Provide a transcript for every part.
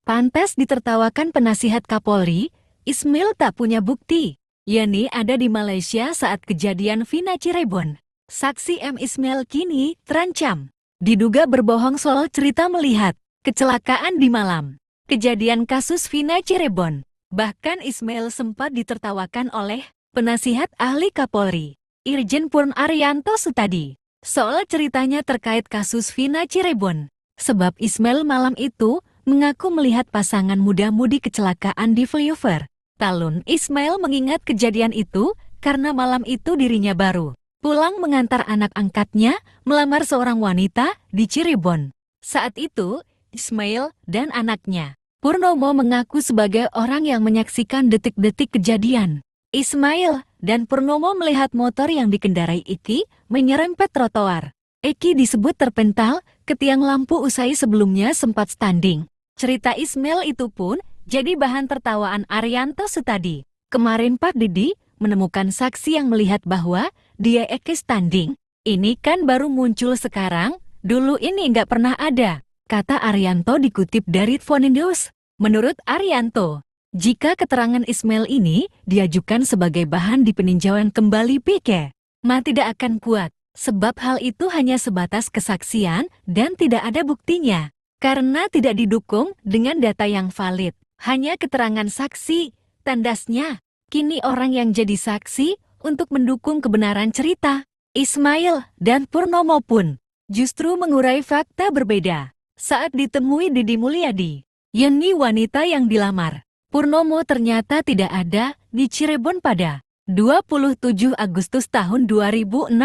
Pantas ditertawakan penasihat Kapolri, Ismail tak punya bukti. Yani ada di Malaysia saat kejadian Vina Cirebon. Saksi M. Ismail kini terancam. Diduga berbohong soal cerita melihat kecelakaan di malam kejadian kasus Vina Cirebon. Bahkan Ismail sempat ditertawakan oleh penasihat ahli Kapolri, Irjen Purn Arianto Sutadi, soal ceritanya terkait kasus Vina Cirebon. Sebab Ismail malam itu mengaku melihat pasangan muda-mudi kecelakaan di flyover. Talun Ismail mengingat kejadian itu karena malam itu dirinya baru pulang mengantar anak angkatnya melamar seorang wanita di Cirebon. Saat itu, Ismail dan anaknya Purnomo mengaku sebagai orang yang menyaksikan detik-detik kejadian. Ismail dan Purnomo melihat motor yang dikendarai Iki menyerempet trotoar. Eki disebut terpental ke tiang lampu usai sebelumnya sempat standing. Cerita Ismail itu pun jadi bahan tertawaan Arianto Sutadi. Kemarin Pak Didi menemukan saksi yang melihat bahwa dia Eki standing. Ini kan baru muncul sekarang, dulu ini nggak pernah ada, kata Arianto dikutip dari Phoninews. Menurut Arianto, jika keterangan Ismail ini diajukan sebagai bahan di peninjauan kembali PK, tidak akan kuat. Sebab hal itu hanya sebatas kesaksian dan tidak ada buktinya. Karena tidak didukung dengan data yang valid. Hanya keterangan saksi, tandasnya. Kini orang yang jadi saksi untuk mendukung kebenaran cerita Ismail dan Purnomo pun justru mengurai fakta berbeda. Saat ditemui Deddy Mulyadi, Yani wanita yang dilamar Purnomo ternyata tidak ada di Cirebon pada 27 Agustus tahun 2016.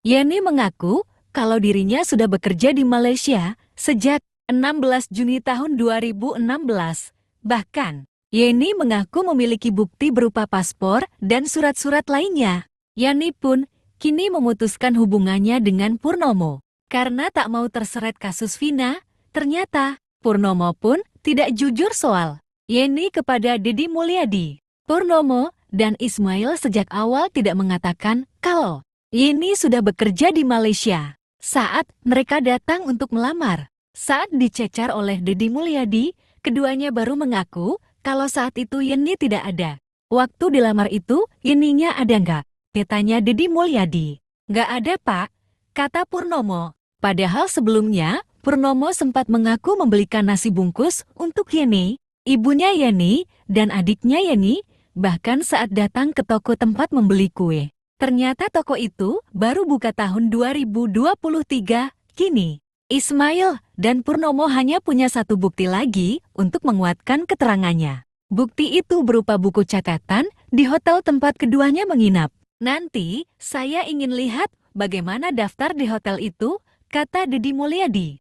Yani mengaku kalau dirinya sudah bekerja di Malaysia sejak 16 Juni tahun 2016. Bahkan, Yani mengaku memiliki bukti berupa paspor dan surat-surat lainnya. Yani pun kini memutuskan hubungannya dengan Purnomo. Karena tak mau terseret kasus Vina, ternyata Purnomo pun tidak jujur soal Yani kepada Deddy Mulyadi. Purnomo dan Ismail sejak awal tidak mengatakan kalau Yani sudah bekerja di Malaysia saat mereka datang untuk melamar. Saat dicecar oleh Deddy Mulyadi, keduanya baru mengaku kalau saat itu Yani tidak ada. Waktu dilamar itu, Yani-nya ada nggak? Katanya Deddy Mulyadi. Nggak ada Pak, kata Purnomo. Padahal sebelumnya, Purnomo sempat mengaku membelikan nasi bungkus untuk Yani, ibunya Yani, dan adiknya Yani, bahkan saat datang ke toko tempat membeli kue. Ternyata toko itu baru buka tahun 2023. Kini, Ismail dan Purnomo hanya punya satu bukti lagi untuk menguatkan keterangannya. Bukti itu berupa buku catatan di hotel tempat keduanya menginap. Nanti, saya ingin lihat bagaimana daftar di hotel itu, kata Deddy Mulyadi.